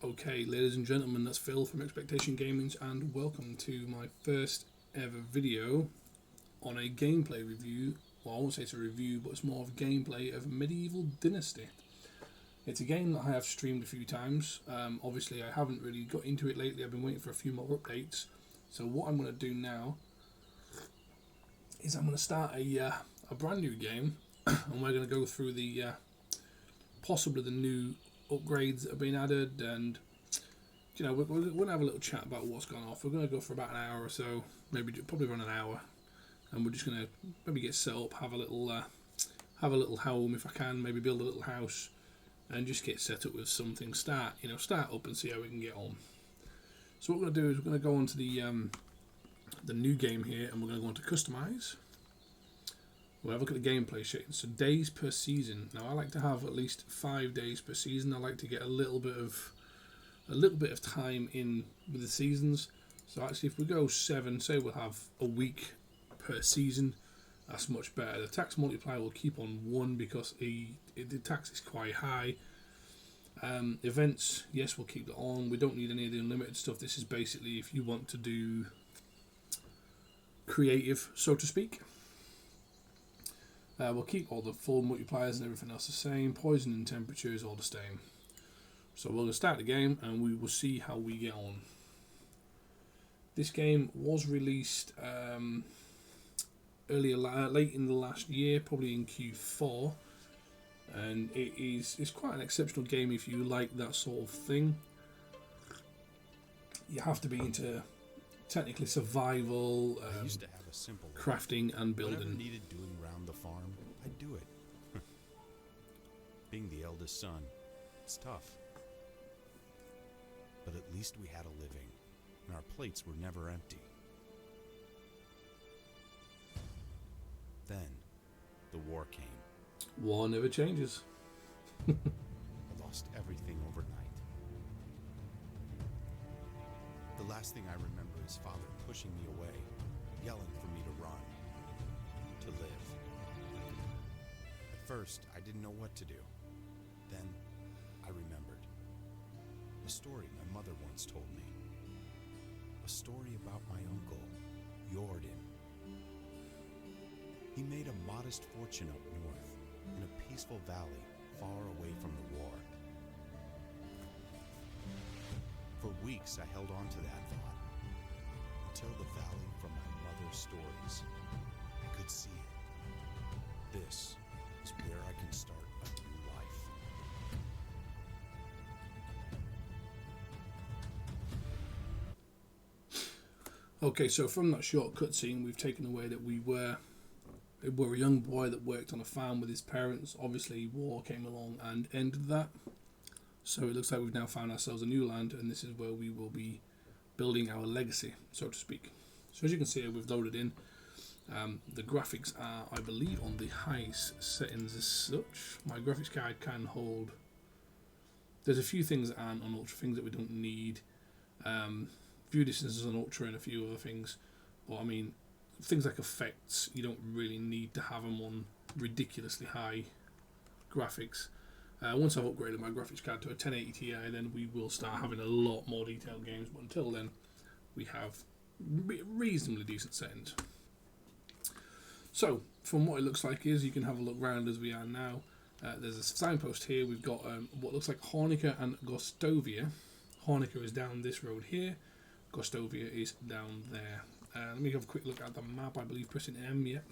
Okay, ladies and gentlemen, that's Phil from Expectation Gaming, and welcome to my first ever video on a gameplay review. Well, I won't say it's a review, but it's more of a gameplay of Medieval Dynasty. It's a game that I have streamed a few times. Obviously, I haven't really got into it lately. I've been waiting for a few more updates. So what I'm going to do now is I'm going to start a brand new game, and we're going to go through the possibly the new upgrades that have been added, and we're going to have a little chat about what's gone off. We're going to go for about an hour or so, probably around an hour, and we're just going to maybe get set up, have a little home if I can, maybe build a little house, and just get set up with something. Start up and see how we can get on. So what we're going to do is we're going to go on to the new game here, and we're going to go on to customize. We'll have a look at the gameplay settings. So days per season. Now I like to have at least 5 days per season. I like to get a little bit of time in with the seasons. So actually, if we go 7, say we'll have a week per season. That's much better. The tax multiplier will keep on 1 because the tax is quite high. Events, yes, we'll keep it on. We don't need any of the unlimited stuff. This is basically if you want to do creative, so to speak. We'll keep all the full multipliers and everything else the same. Poison and temperature is all the same. So we'll start the game and we will see how we get on. This game was released late in the last year, probably in Q4, and it's quite an exceptional game if you like that sort of thing. You have to be into technically survival, crafting and building. Whatever needed doing around the farm, I'd do it. Being the eldest son, it's tough. But at least we had a living, and our plates were never empty. Then, the war came. War never changes. I lost everything overnight. The last thing I remember is Father pushing me away, yelling for me to run, to live. At first, I didn't know what to do. Then, I remembered. A story my mother once told me. A story about my uncle, Jordan. He made a modest fortune up north, in a peaceful valley far away from the war. For weeks I held on to that thought, until the valley from my mother's stories. I could see it. This is where I can start a new life. Okay, so from that short cutscene, we've taken away that we were a young boy that worked on a farm with his parents. Obviously, war came along and ended that. So it looks like we've now found ourselves a new land, and this is where we will be building our legacy, so to speak. So as you can see, we've loaded in. The graphics are, I believe, on the highest settings as such. My graphics card can hold. There's a few things that aren't on ultra, things that we don't need. View distances on ultra and a few other things. But I mean, things like effects, you don't really need to have them on ridiculously high graphics. Once I've upgraded my graphics card to a 1080 Ti, then we will start having a lot more detailed games. But until then, we have reasonably decent settings. So, from what it looks like is, you can have a look round as we are now. There's a signpost here. We've got what looks like Hornica and Gostovia. Hornica is down this road here. Gostovia is down there. Let me have a quick look at the map. I believe pressing M, yep.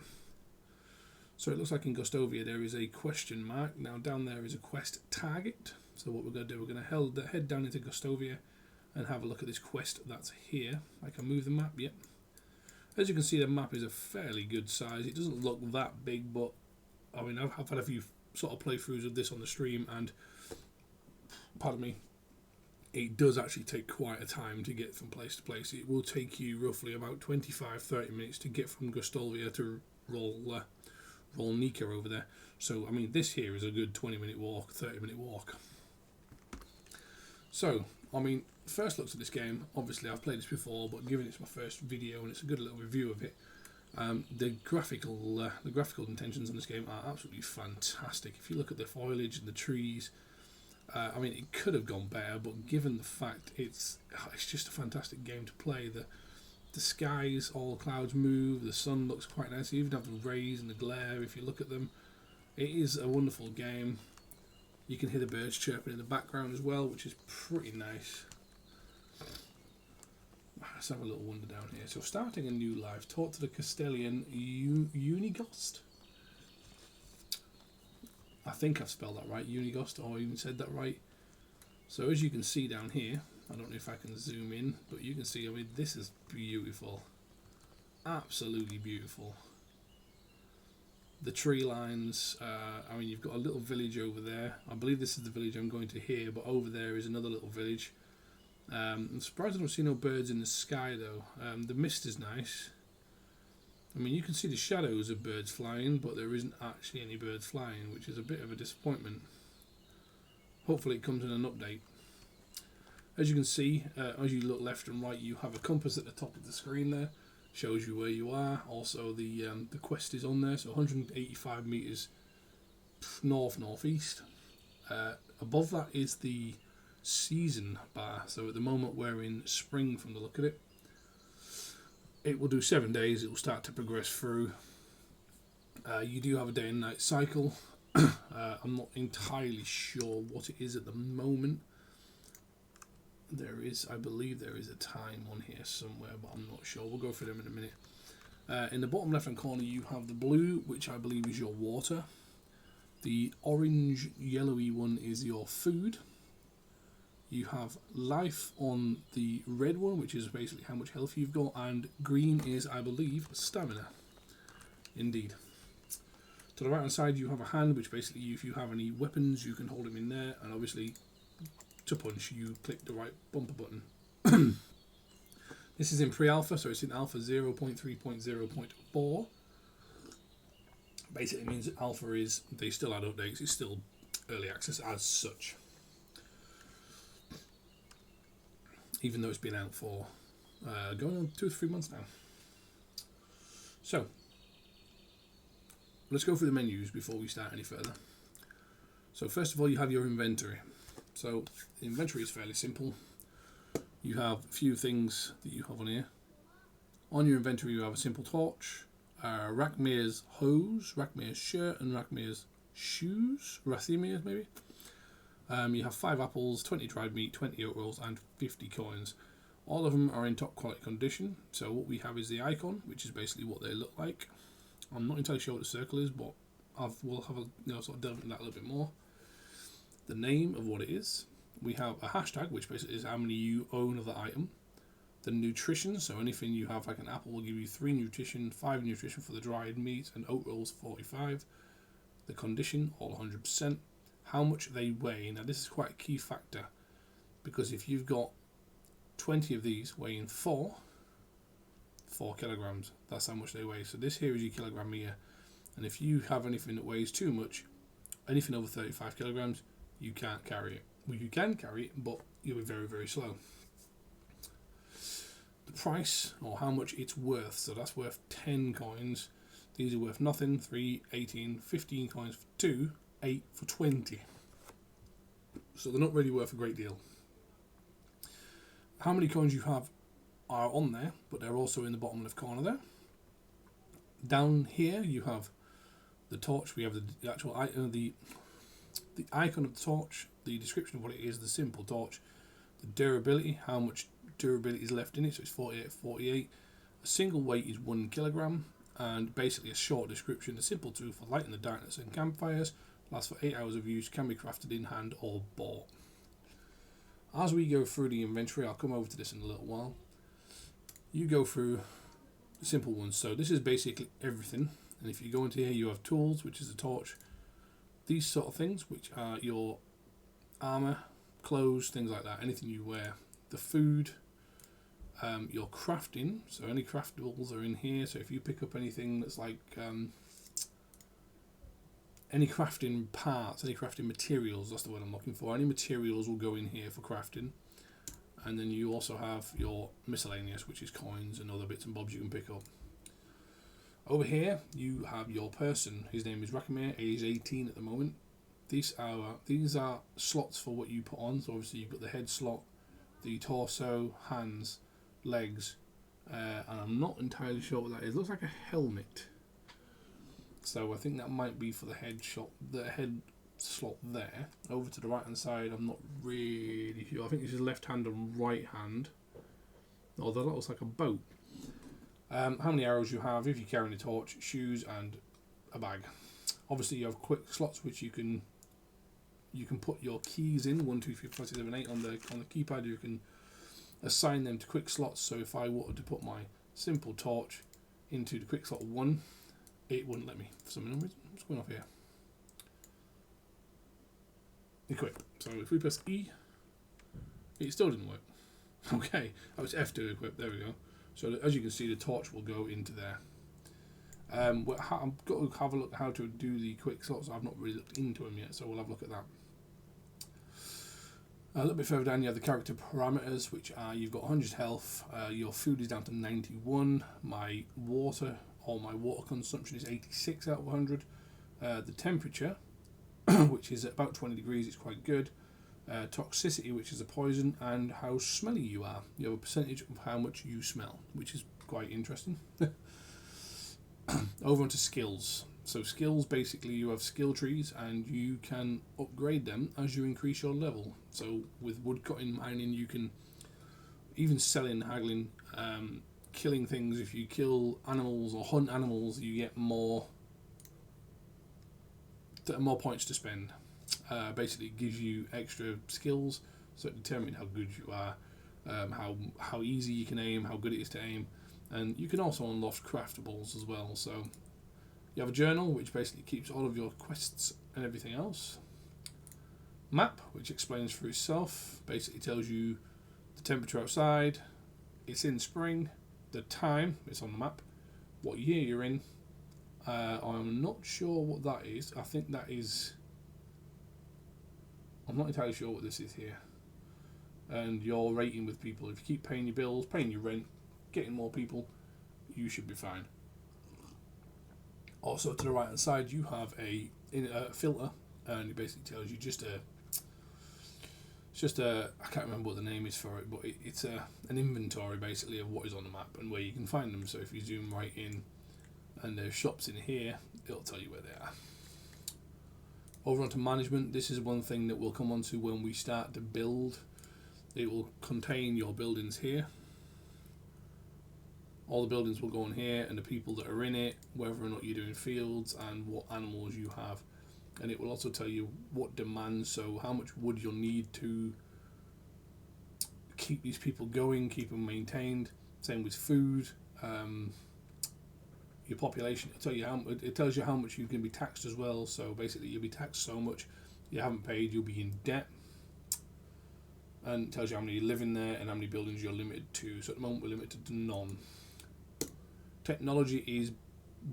So it looks like in Gostovia there is a question mark. Now down there is a quest target. So what we're going to do, we're going to head down into Gostovia and have a look at this quest that's here. I can move the map, yep. As you can see, the map is a fairly good size. It doesn't look that big, but I mean, I've had a few sort of playthroughs of this on the stream, and pardon me, it does actually take quite a time to get from place to place. It will take you roughly about 25-30 minutes to get from Gostovia to Rolnica over there. So, I mean, this here is a good 20-minute walk, 30-minute walk. So, I mean, first looks at this game, obviously I've played this before, but given it's my first video and it's a good little review of it, the graphical intentions in this game are absolutely fantastic. If you look at the foliage and the trees, I mean, it could have gone better, but given the fact it's just a fantastic game to play. The skies, all the clouds move, the sun looks quite nice. You even have the rays and the glare if you look at them. It is a wonderful game. You can hear the birds chirping in the background as well, which is pretty nice. Let's have a little wander down here. So, starting a new life. Talk to the Castilian Unigost. I think I've spelled that right, Unigost, or even said that right. So, as you can see down here, I don't know if I can zoom in, but you can see, I mean, this is beautiful. Absolutely beautiful. The tree lines, I mean, you've got a little village over there. I believe this is the village I'm going to here, but over there is another little village. I'm surprised I don't see no birds in the sky, though. The mist is nice. I mean, you can see the shadows of birds flying, but there isn't actually any birds flying, which is a bit of a disappointment. Hopefully it comes in an update. As you can see, as you look left and right, you have a compass at the top of the screen there. Shows you where you are. Also, the quest is on there, so 185 meters northeast. Above that is the season bar. So at the moment we're in spring, from the look of it. It will do 7 days. It will start to progress through. You do have a day and night cycle. I'm not entirely sure what it is at the moment. There is, I believe there is a time on here somewhere, but I'm not sure. We'll go through them in a minute. In the bottom left hand corner you have the blue, which I believe is your water. The orange yellowy one is your food. You have life on the red one, which is basically how much health you've got, and green is, I believe, stamina. Indeed. To the right hand side you have a hand, which basically if you have any weapons you can hold them in there, and obviously to punch you click the right bumper button. This is in pre-alpha, so it's in alpha 0.3.0.4. Basically means that alpha is, they still add updates, it's still early access as such. Even though it's been out for going on 2 or 3 months now. So, let's go through the menus before we start any further. So first of all you have your inventory. So the inventory is fairly simple. You have a few things that you have on here. On your inventory you have a simple torch, Rakmir's hose, Rakmir's shirt and Rakmir's shoes, Rathimir's maybe. You have 5 apples, 20 dried meat, 20 oat rolls and 50 coins. All of them are in top quality condition. So what we have is the icon, which is basically what they look like. I'm not entirely sure what the circle is, but we'll have a sort of delve into that a little bit more. The name of what it is. We have a hashtag, which basically is how many you own of the item. The nutrition, so anything you have, like an apple, will give you 3 nutrition, 5 nutrition for the dried meat, and oat rolls 45. The condition, all 100%. How much they weigh. Now this is quite a key factor, because if you've got 20 of these weighing 4 kilograms, that's how much they weigh. So this here is your kilogram meter, and if you have anything that weighs too much, anything over 35 kilograms, you can't carry it. Well, you can carry it, but you'll be very, very slow. The price, or how much it's worth, so that's worth 10 coins. These are worth nothing, 3, 18, 15 coins for 2, 8 for 20. So they're not really worth a great deal. How many coins you have are on there, but they're also in the bottom left corner there. Down here you have the torch. We have the actual item, the icon of the torch, the description of what it is, the simple torch, the durability, how much durability is left in it, so it's 48. A single weight is 1 kilogram, and basically a short description. The simple tool for lighting the darkness and campfires, lasts for 8 hours of use, can be crafted in hand or bought. As we go through the inventory, I'll come over to this in a little while. You go through the simple ones. So this is basically everything, and if you go into here you have tools, which is a torch, these sort of things, which are your armor, clothes, things like that, anything you wear. The food, your crafting, so any craftables are in here. So if you pick up anything that's like any crafting parts, any crafting materials, that's the word I'm looking for, any materials will go in here for crafting. And then you also have your miscellaneous, which is coins and other bits and bobs you can pick up. Over here you have your person. His name is Rakimir. He's 18 at the moment. these are slots for what you put on. So obviously you've got the head slot, the torso, hands, legs, and I'm not entirely sure what that is. It looks like a helmet. So I think that might be for the head slot there. Over to the right hand side, I'm not really sure. I think this is left hand and right hand. Oh, that looks like a boat. How many arrows you have, if you're carrying a torch, shoes, and a bag. Obviously, you have quick slots which you can put your keys in. 1, 2, 3, 4, 5, 6, 7, 8 on the keypad. You can assign them to quick slots. So if I wanted to put my simple torch into the quick slot 1, it wouldn't let me for some reason. What's going off here? Equip. So if we press E, it still didn't work. Okay, that was F to equip. There we go. So as you can see, the torch will go into there. I've got to have a look at how to do the quick slots. I've not really looked into them yet, so we'll have a look at that. A little bit further down, you have the character parameters, which are you've got 100 health. Your food is down to 91. My water consumption is 86 out of 100. The temperature, which is at about 20 degrees, is quite good. Toxicity, which is a poison, and how smelly you are. You have a percentage of how much you smell, which is quite interesting. Over onto skills. So skills, basically you have skill trees and you can upgrade them as you increase your level. So with woodcutting, mining, you can even selling, haggling, killing things. If you kill animals or hunt animals, you get more points to spend. Basically it gives you extra skills, so it determines how good you are, how easy you can aim, how good it is to aim. And you can also unlock craftables as well. So you have a journal, which basically keeps all of your quests and everything else. Map, which explains for itself, basically tells you the temperature outside, it's in spring, the time, it's on the map, what year you're in. I'm not sure what that is. I think that is... I'm not entirely sure what this is here. And your rating with people. If you keep paying your bills, paying your rent, getting more people, you should be fine. Also to the right hand side you have a filter, and it basically tells you I can't remember what the name is for it, but it's an inventory basically of what is on the map and where you can find them. So if you zoom right in and there's shops in here, it'll tell you where they are. Over onto management, this is one thing that we'll come on to when we start to build. It will contain your buildings here. All the buildings will go in here, and the people that are in it, whether or not you're doing fields, and what animals you have. And it will also tell you what demands, so how much wood you'll need to keep these people going, keep them maintained. Same with food, your population. It tells you how much you can be taxed as well. So basically, you'll be taxed so much you haven't paid, you'll be in debt. And it tells you how many live in there and how many buildings you're limited to. So at the moment, we're limited to none. Technology is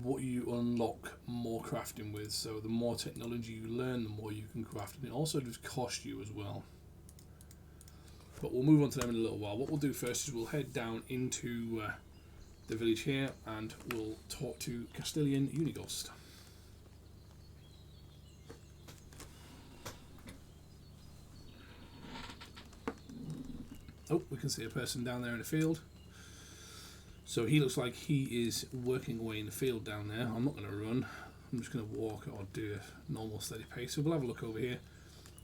what you unlock more crafting with. So the more technology you learn, the more you can craft, and it also does cost you as well. But we'll move on to them in a little while. What we'll do first is we'll head down into the village here, and we'll talk to Castilian Unighost. Oh, we can see a person down there in the field. So he looks like he is working away in the field down there. I'm not going to run. I'm just going to walk or do a normal steady pace. So we'll have a look over here.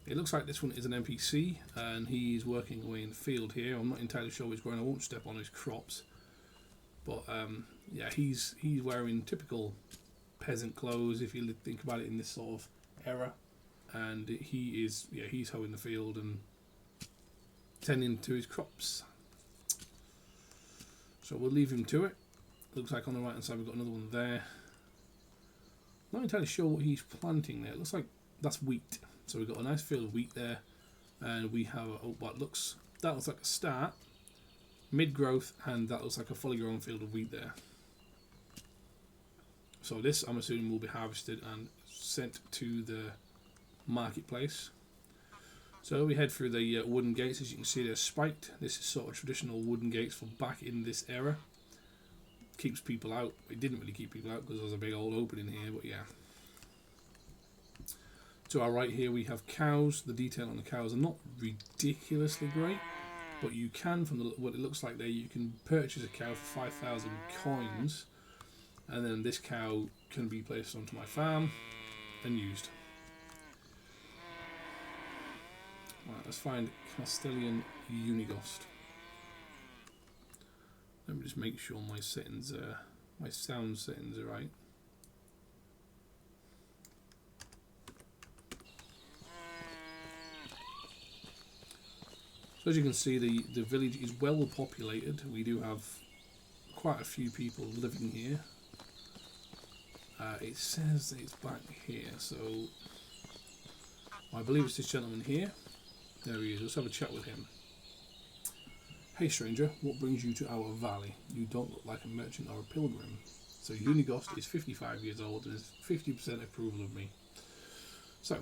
It looks like this one is an NPC, and he's working away in the field here. I'm not entirely sure what he's growing. I won't step on his crops. But yeah, he's wearing typical peasant clothes, if you think about it, in this sort of era. And he's hoeing the field and tending to his crops. So we'll leave him to it. Looks like on the right hand side we've got another one there. Not entirely sure what he's planting there. It looks like that's wheat. So we've got a nice field of wheat there, and we have that looks like a start, mid growth, and that looks like a fully grown field of wheat there. So this, I'm assuming, will be harvested and sent to the marketplace. So we head through the wooden gates. As you can see, they're spiked. This is sort of traditional wooden gates for back in this era. Keeps people out. It didn't really keep people out because there was a big old opening here, but yeah. To our right here we have cows. The detail on the cows are not ridiculously great, but you can, from what it looks like there, you can purchase a cow for 5,000 coins, and then this cow can be placed onto my farm and used. Right, let's find Castellian Unigost. Let me just make sure my settings my sound settings are right. So as you can see, the village is well populated. We do have quite a few people living here. It says it's back here, so I believe it's this gentleman here. There he is. Let's have a chat with him. Hey stranger, what brings you to our valley? You don't look like a merchant or a pilgrim. So Unigost is 55 years old and has 50% approval of me. So,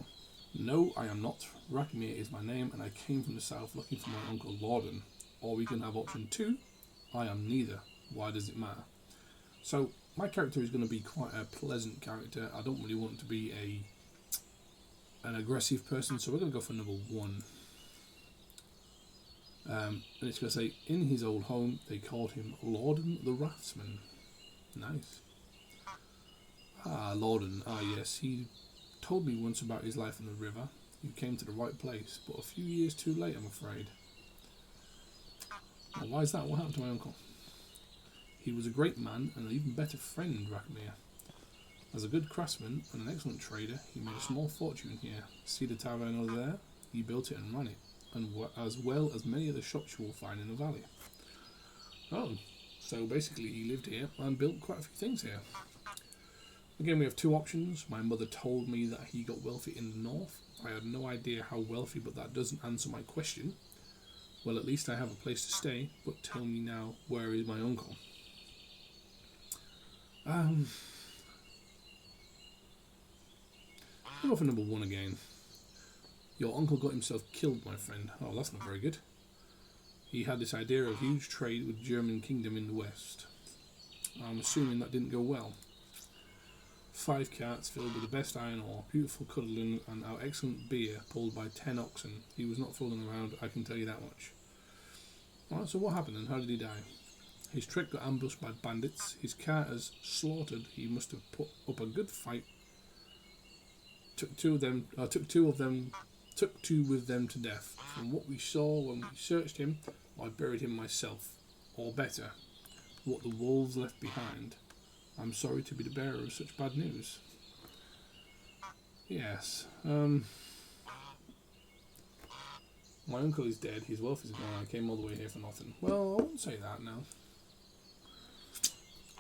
no, I am not. Rakimir is my name, and I came from the south looking for my uncle Lorden. Or we can have option 2. I am neither. Why does it matter? So, my character is going to be quite a pleasant character. I don't really want to be an aggressive person, so we're going to go for number 1. And it's going to say, in his old home, they called him Lorden the Raftsman. Nice. Ah, Lorden. Ah, yes, he told me once about his life on the river. You came to the right place, but a few years too late, I'm afraid. Well, why is that? What happened to my uncle? He was a great man and an even better friend, Rakimir. As a good craftsman and an excellent trader, he made a small fortune here. See the tavern over there? He built it and ran it, and as well as many of the shops you will find in the valley. Oh, so basically he lived here and built quite a few things here. Again, we have 2 options. My mother told me that he got wealthy in the north. I had no idea how wealthy, but that doesn't answer my question. Well, at least I have a place to stay, but tell me now, where is my uncle? I'll go for number 1 again. Your uncle got himself killed, my friend. Oh, that's not very good. He had this idea of huge trade with German kingdom in the west. I'm assuming that didn't go well. 5 carts filled with the best iron ore, beautiful cuddling, and our excellent beer pulled by 10 oxen. He was not fooling around, I can tell you that much. Alright, so what happened and how did he die? His truck got ambushed by bandits. His carters slaughtered. He must have put up a good fight. Took two with them to death. From what we saw when we searched him, I buried him myself. Or better, what the wolves left behind. I'm sorry to be the bearer of such bad news. Yes. My uncle is dead. His wealth is gone. I came all the way here for nothing. Well, I won't say that now.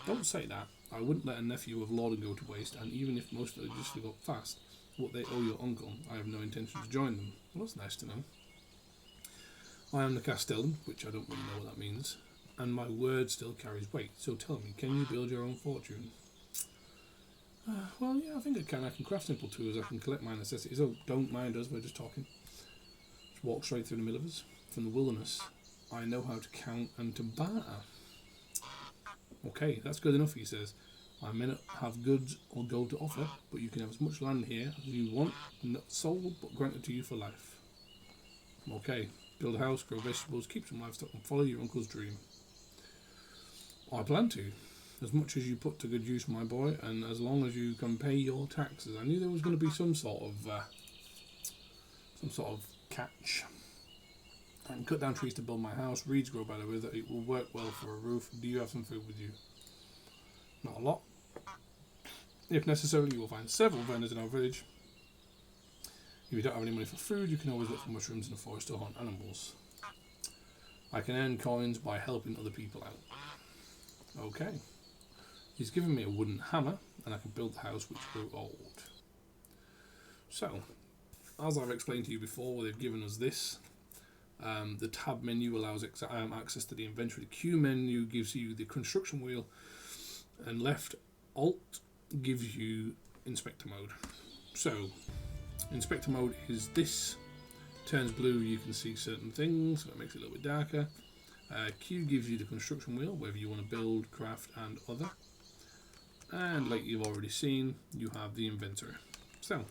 Don't say that. I wouldn't let a nephew of Lorden go to waste, and even if most of it just got fast, what they owe your uncle, I have no intention to join them. Well, that's nice to know. I am the Castellan, which I don't really know what that means, and my word still carries weight, so tell me, can you build your own fortune? Well, yeah, I think I can. I can craft simple tools, I can collect my necessities. Oh, don't mind us, we're just talking. Just walk straight through the middle of us. From the wilderness, I know how to count and to barter. Okay, that's good enough, he says. I may not have goods or gold to offer, but you can have as much land here as you want, not sold, but granted to you for life. Okay, build a house, grow vegetables, keep some livestock, and follow your uncle's dream. I plan to, as much as you put to good use, my boy, and as long as you can pay your taxes. I knew there was going to be some sort of catch. I can cut down trees to build my house. Reeds grow by the river. It will work well for a roof. Do you have some food with you? Not a lot. If necessary, you will find several vendors in our village. If you don't have any money for food, you can always look for mushrooms in the forest or hunt animals. I can earn coins by helping other people out. Okay. He's given me a wooden hammer, and I can build the house which grew old. So, as I've explained to you before, they've given us this. The tab menu allows access to the inventory. The Q menu gives you the construction wheel, and left Alt gives you inspector mode. So, inspector mode is this. Turns blue, you can see certain things, so it makes it a little bit darker. Q gives you the construction wheel, whether you want to build, craft, and other. And like you've already seen, you have the inventory. So,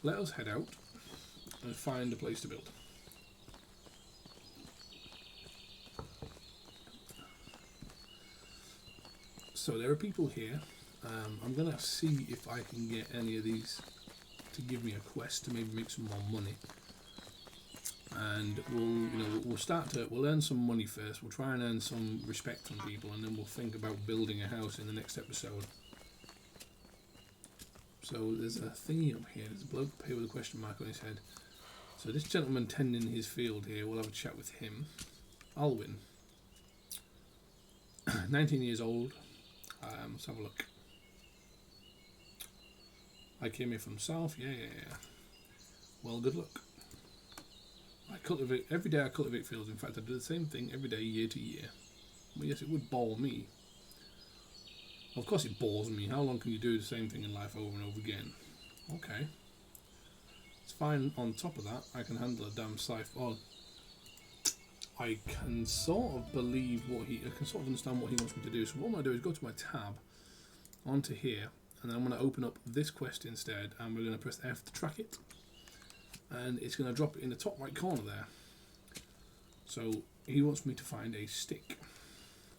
let us head out and find a place to build. So there are people here. I'm going to see if I can get any of these to give me a quest to maybe make some more money. And we'll earn some money first. We'll try and earn some respect from people, and then we'll think about building a house in the next episode. So there's a thingy up here. There's a bloke up here with a question mark on his head. So this gentleman tending his field here, we'll have a chat with him. Alwyn. 19 years old. Let's have a look. I came here from south. Yeah. Well, good luck. I cultivate every day. I cultivate fields. In fact, I do the same thing every day, year to year. Well, yes, it would bore me. Of course, it bores me. How long can you do the same thing in life over and over again? Okay, it's fine. On top of that, I can handle a damn scythe. Oh, I can sort of believe I can sort of understand what he wants me to do. So what I'm going to do is go to my tab, onto here, and then I'm going to open up this quest instead, and we're going to press F to track it. And it's going to drop it in the top right corner there. So he wants me to find a stick.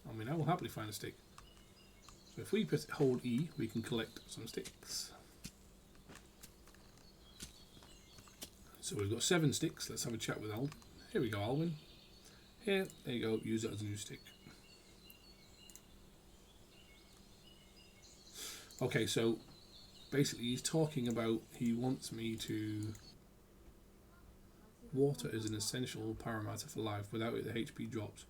I mean, I will happily find a stick. So if we hold E, we can collect some sticks. So we've got 7 sticks. Let's have a chat with Alwyn. Here we go, Alwyn. Here, there you go. Use that as a new stick. Okay, so basically he's talking about he wants me to... Water is an essential parameter for life. Without it, the HP drops.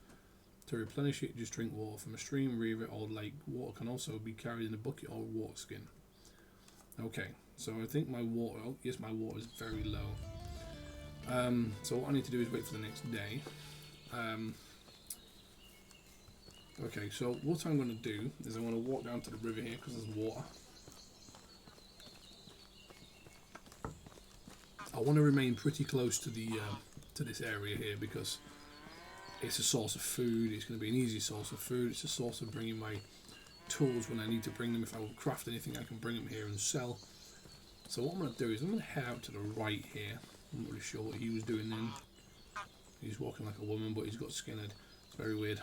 To replenish it, just drink water from a stream, river, or lake. Water can also be carried in a bucket or water skin. Okay, so I think my water... Oh, yes, my water is very low. So what I need to do is wait for the next day. Okay, so what I'm going to do is I'm going to walk down to the river here because there's water. I want to remain pretty close to the to this area here because it's a source of food. It's going to be an easy source of food. It's a source of bringing my tools when I need to bring them. If I will craft anything, I can bring them here and sell. So what I'm going to do is I'm going to head out to the right here. I'm not really sure what he was doing then. He's walking like a woman, but he's got skinhead. It's very weird.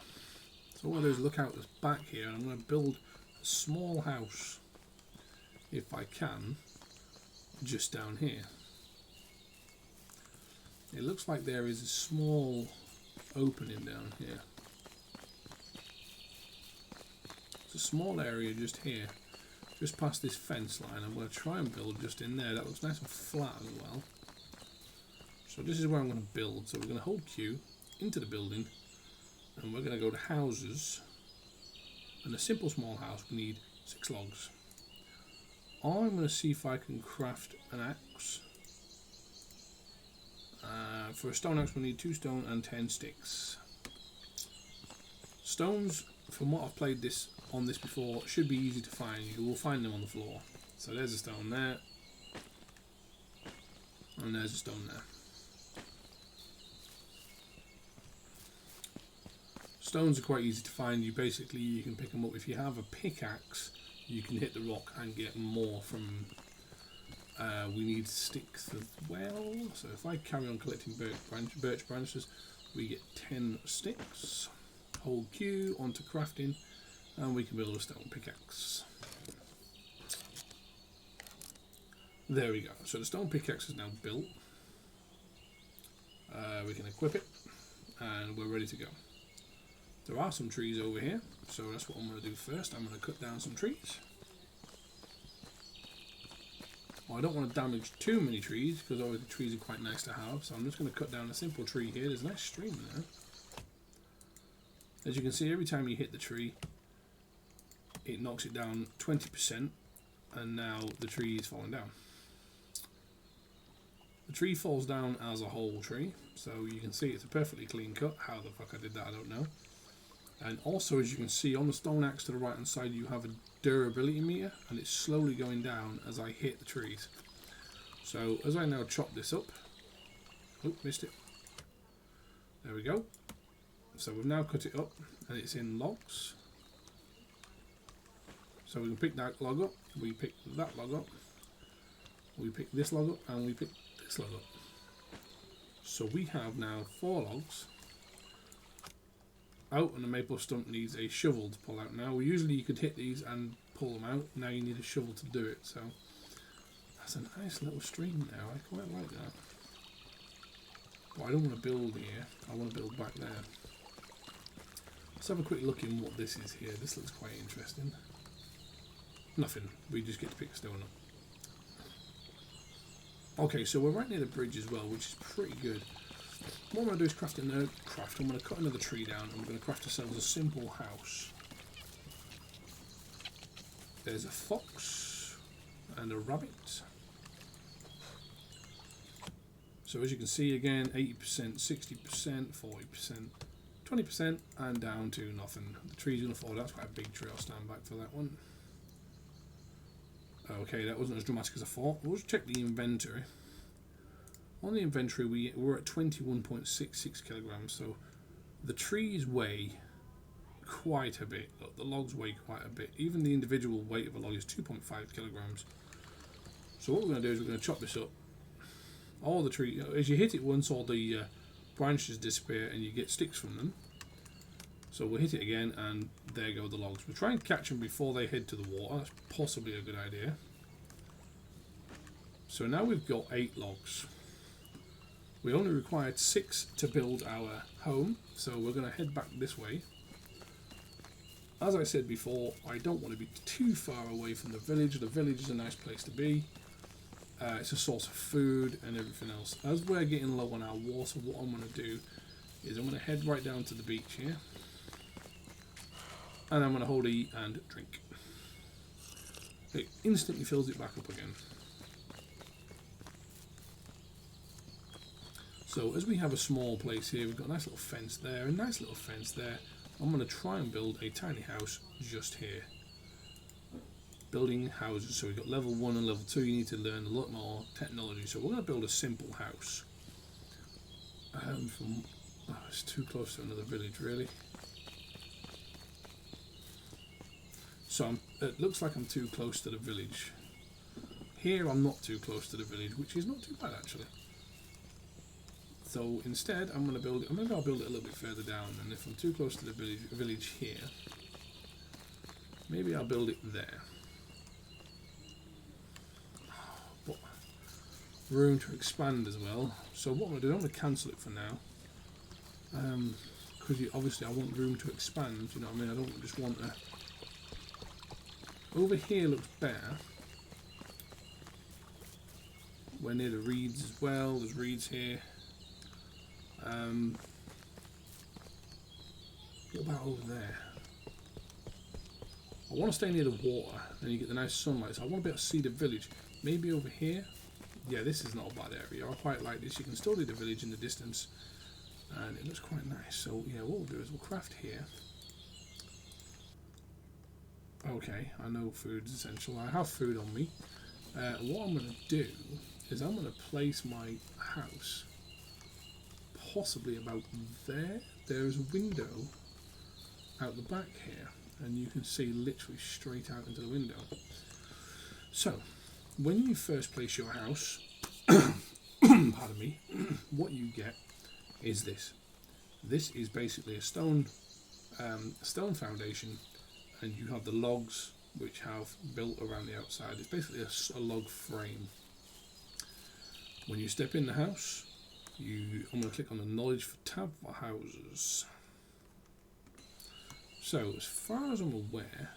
So what I'm going to do is look out this back here, and I'm going to build a small house, if I can, just down here. It looks like there is a small opening down here. It's a small area just here, just past this fence line. I'm going to try and build just in there. That looks nice and flat as well. So this is where I'm going to build. So we're going to hold Q into the building, and we're going to go to houses. And a simple small house, we need 6 logs. I'm going to see if I can craft an axe. For a stone axe we need 2 stone and 10 sticks. Stones, from what I've played on this before, should be easy to find. You will find them on the floor. So there's a stone there. And there's a stone there. Stones are quite easy to find. You can pick them up. If you have a pickaxe, you can hit the rock and get more from... we need sticks as well. So if I carry on collecting birch branches, we get 10 sticks. Hold Q onto crafting, and we can build a stone pickaxe. There we go. So the stone pickaxe is now built. We can equip it, and we're ready to go. There are some trees over here, so that's what I'm going to do first. I'm going to cut down some trees. Well, I don't want to damage too many trees because obviously trees are quite nice to have, so I'm just going to cut down a simple tree here. There's a nice stream there. As you can see, every time you hit the tree, it knocks it down 20%, and now the tree is falling down. The tree falls down as a whole tree, so you can see it's a perfectly clean cut. How the fuck I did that, I don't know. And also, as you can see, on the stone axe to the right hand side, you have a durability meter, and it's slowly going down as I hit the trees. So as I now chop this up, oh, missed it. There we go. So we've now cut it up, and it's in logs. So we can pick that log up, we pick that log up, We pick this log up and we pick this log up. So we have now 4 logs out, and the maple stump needs a shovel to pull out now. Usually you could hit these and pull them out. Now you need a shovel to do it. So that's a nice little stream now. I quite like that. But I don't want to build here. I want to build back there. Let's have a quick look in what this is here. This looks quite interesting. Nothing. We just get to pick stone up. Okay, so we're right near the bridge as well, which is pretty good. What I'm going to do is craft another craft. I'm going to cut another tree down and we're going to craft ourselves a simple house. There's a fox and a rabbit. So as you can see again, 80%, 60%, 40%, 20% and down to nothing. The tree's going to fall. That's quite a big tree. I'll stand back for that one. Okay, that wasn't as dramatic as I thought. We'll just check the inventory. On the inventory, we're at 21.66 kilograms, so the trees weigh quite a bit. Look, the logs weigh quite a bit. Even the individual weight of a log is 2.5 kilograms. So what we're going to do is we're going to chop this up. All the tree, as you hit it once, all the branches disappear and you get sticks from them. So we'll hit it again and there go the logs. We'll try and catch them before they head to the water. That's possibly a good idea. So now we've got 8 logs. We only required 6 to build our home. So we're going to head back this way. As I said before, I don't want to be too far away from the village. The village is a nice place to be. It's a source of food and everything else. As we're getting low on our water, what I'm going to do is I'm going to head right down to the beach here. And I'm going to hold E and drink. It instantly fills it back up again. So as we have a small place here, we've got a nice little fence there, a nice little fence there. I'm going to try and build a tiny house just here. Building houses, so we've got level 1 and level 2, you need to learn a lot more technology. So we're going to build a simple house. It's too close to another village really. So it looks like I'm too close to the village. Here I'm not too close to the village, which is not too bad actually. So instead I'm going to build it, maybe I'll build it a little bit further down, and if I'm too close to the village here, maybe I'll build it there. But room to expand as well. So what I'm going to do, I'm going to cancel it for now. Because obviously I want room to expand, you know what I mean? I don't just want to... Over here looks better. We're near the reeds as well. There's reeds here. What about over there? I want to stay near the water, and you get the nice sunlight. So I want to be able to see the village. Maybe over here. Yeah, this is not a bad area. I quite like this. You can still see the village in the distance, and it looks quite nice. So yeah, what we'll do is we'll craft here. Okay, I know food's essential. I have food on me. What I'm going to do is I'm going to place my house possibly about there. There's a window out the back here, and you can see literally straight out into the window. So, when you first place your house, pardon me, what you get is this. This is basically a stone foundation, and you have the logs which have built around the outside. It's basically a log frame. When you step in the house, I'm going to click on the knowledge for tab for houses. So as far as I'm aware,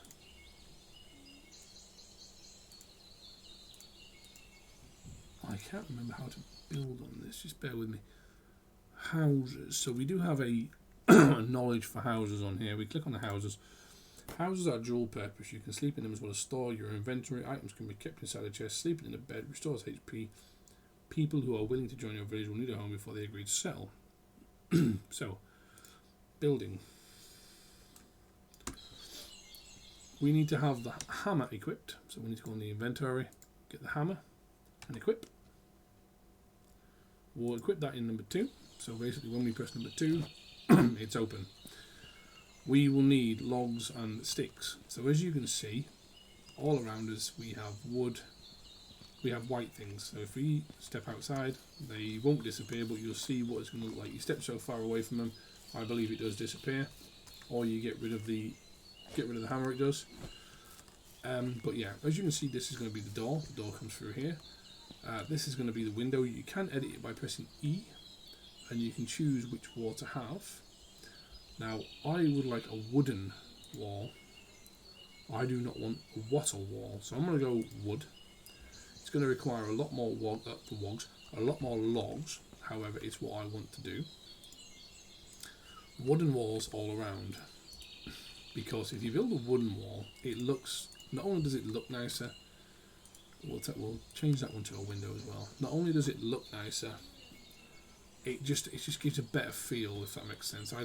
I can't remember how to build on this, just bear with me. Houses, so we do have a knowledge for houses on here. We click on the houses. Houses are dual purpose. You can sleep in them as well as store your inventory. Items can be kept inside a chest. Sleeping in a bed restores HP. People who are willing to join your village will need a home before they agree to sell. So, building. We need to have the hammer equipped. So we need to go on the inventory, get the hammer, and equip. We'll equip that in number 2. So basically when we press number 2, it's open. We will need logs and sticks. So as you can see, all around us we have wood we have white things. So if we step outside, they won't disappear, but you'll see what it's going to look like. You step so far away from them, I believe it does disappear, or you get rid of the hammer. It does. But yeah, as you can see, this is going to be the door. The door comes through here. This is going to be the window. You can edit it by pressing E, and you can choose which wall to have. Now, I would like a wooden wall. I do not want a wattle wall, so I'm going to go wood. It's going to require a lot more a lot more logs. However, it's what I want to do. Wooden walls all around, because if you build a wooden wall, it looks, not only does it look nicer, we'll change that one to a window as well. Not only does it look nicer, it just gives a better feel, if that makes sense. I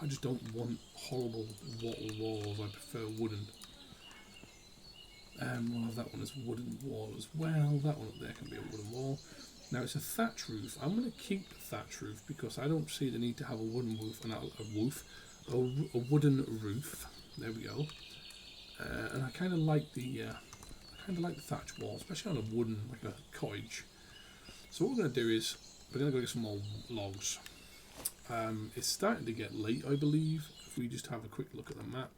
just don't want horrible wattle walls. I prefer wooden. We'll have that one as wooden wall as well. That one up there can be a wooden wall. Now it's a thatch roof. I'm going to keep the thatch roof because I don't see the need to have a wooden roof, a wooden roof. There we go. And I kind of like the thatch wall, especially on a wooden, like a cottage. So what we're going to do is we're going to go get some more logs. It's starting to get late, I believe. If we just have a quick look at the map,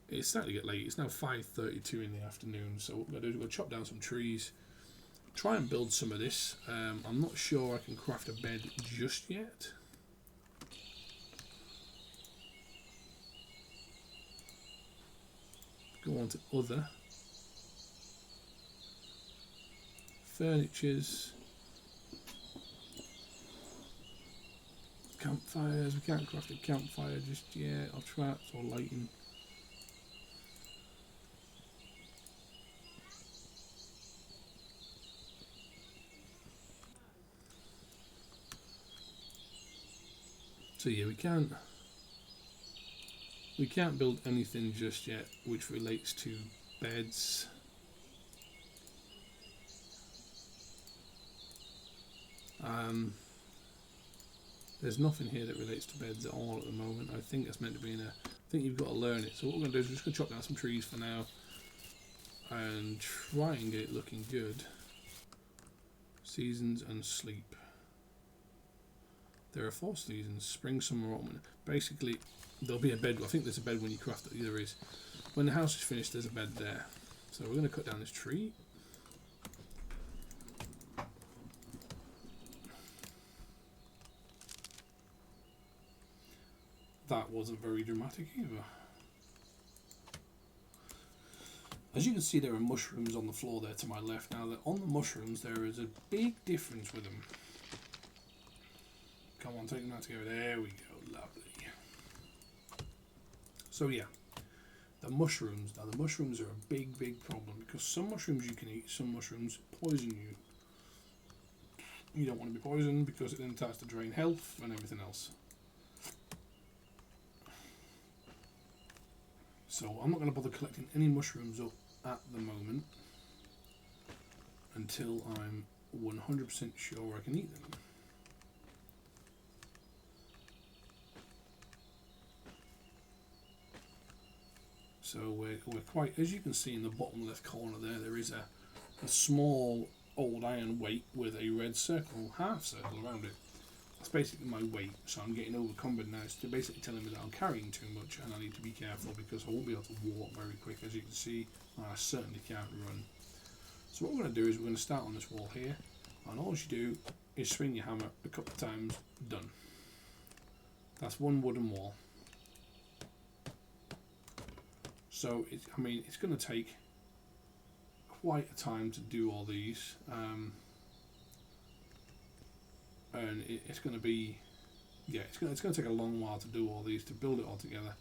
it's starting to get late. It's now 5:32 in the afternoon. So what we're going to do is we're going to chop down some trees, try and build some of this. I'm not sure I can craft a bed just yet. Go on to other furnitures. Campfires, we can't craft a campfire just yet, or traps, or lighting. So yeah, we can't build anything just yet which relates to beds. There's nothing here that relates to beds at all at the moment. I think that's meant to be in a... I think you've got to learn it. So what we're going to do is we're just going to chop down some trees for now and try and get it looking good. Seasons and sleep. There are 4 seasons: spring, summer, autumn. Basically, there'll be a bed. I think there's a bed when you craft it. There is. When the house is finished, there's a bed there. So we're going to cut down this tree. That wasn't very dramatic either. As you can see, there are mushrooms on the floor there to my left. Now, on the mushrooms, there is a big difference with them. Come on, take them out together. There we go. Lovely. So yeah, the mushrooms. Now, the mushrooms are a big, big problem because some mushrooms you can eat, some mushrooms poison you. You don't want to be poisoned because it then starts to drain health and everything else. So I'm not going to bother collecting any mushrooms up at the moment until I'm 100% sure I can eat them. So we're quite, as you can see in the bottom left corner there is a small old iron weight with a red circle, half circle around it. That's basically my weight, so I'm getting overcumbered now. It's basically telling me that I'm carrying too much and I need to be careful because I won't be able to walk very quick, as you can see, and I certainly can't run. So what we're going to do is we're going to start on this wall here, and all you do is swing your hammer a couple of times, done. That's one wooden wall. So it's going to take quite a time to do all these. And it's going to be, yeah, it's going to take a long while to do all these, to build it all together.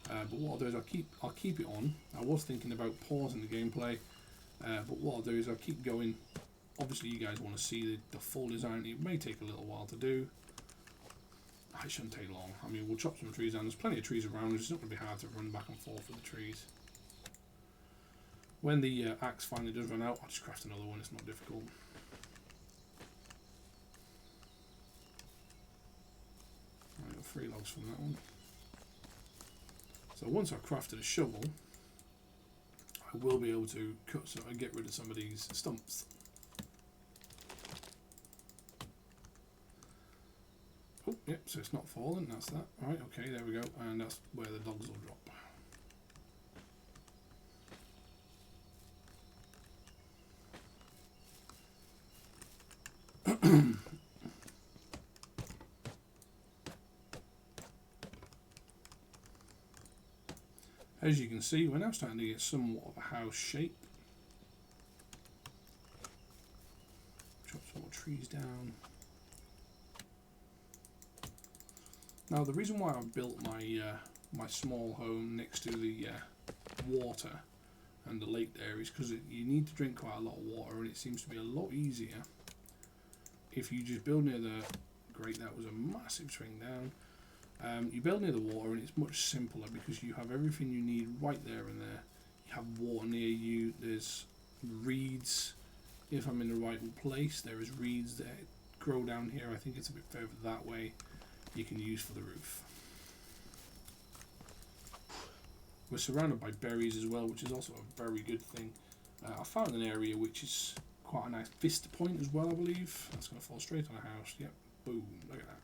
But what I'll do is I'll keep it on. I was thinking about pausing the gameplay, but what I'll do is I'll keep going. Obviously, you guys want to see the full design. It may take a little while to do. It shouldn't take long. I mean, we'll chop some trees down. There's plenty of trees around. It's not going to be hard to run back and forth with the trees. When the axe finally does run out, I'll just craft another one. It's not difficult. I got 3 logs from that one. So once I've crafted a shovel, I will be able to cut, so I get rid of some of these stumps. Oh, yep, so it's not falling, that's that. Alright, okay, there we go, and that's where the dogs will drop. As you can see, we're now starting to get somewhat of a house shape. Chop some more trees down. Now, the reason why I built my my small home next to the water and the lake there is because you need to drink quite a lot of water, and it seems to be a lot easier if you just build near the... Great, that was a massive swing down. You build near the water and it's much simpler because you have everything you need right there and there. You have water near you, there's reeds. If I'm in the right place, there is reeds that grow down here. I think it's a bit further that way. You can use for the roof. We're surrounded by berries as well, which is also a very good thing. I found an area which is quite a nice vista point as well, I believe. That's going to fall straight on a house. Yep, boom, look at that.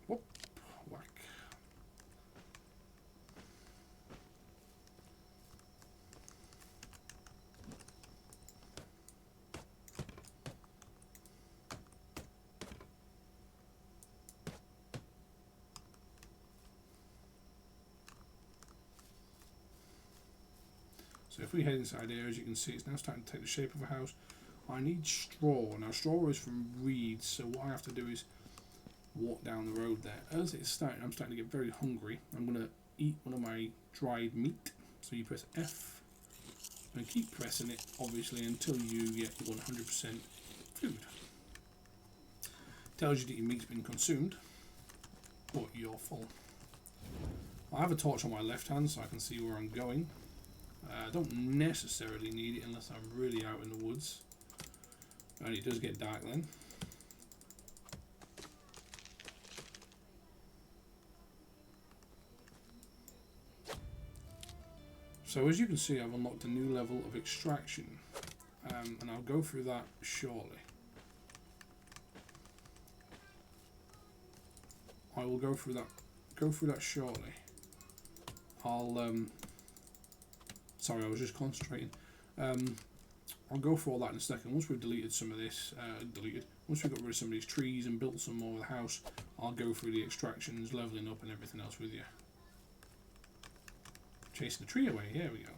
Whoop, whack. So if we head inside here, as you can see, it's now starting to take the shape of a house. I need straw. Now straw is from reeds, so what I have to do is walk down the road there. As it's starting, I'm starting to get very hungry. I'm going to eat one of my dried meat. So you press F and keep pressing it, obviously, until you get 100% food. Tells you that your meat's been consumed, but you're full. I have a torch on my left hand so I can see where I'm going. I don't necessarily need it unless I'm really out in the woods. And it does get dark then. So as you can see, I've unlocked a new level of extraction, and I'll go through that shortly. I will go through that shortly. Sorry, I was just concentrating. I'll go through all that in a second. Once we've deleted some of this, once we've got rid of some of these trees and built some more of the house, I'll go through the extractions, leveling up and everything else with you. Chasing the tree away, here we go.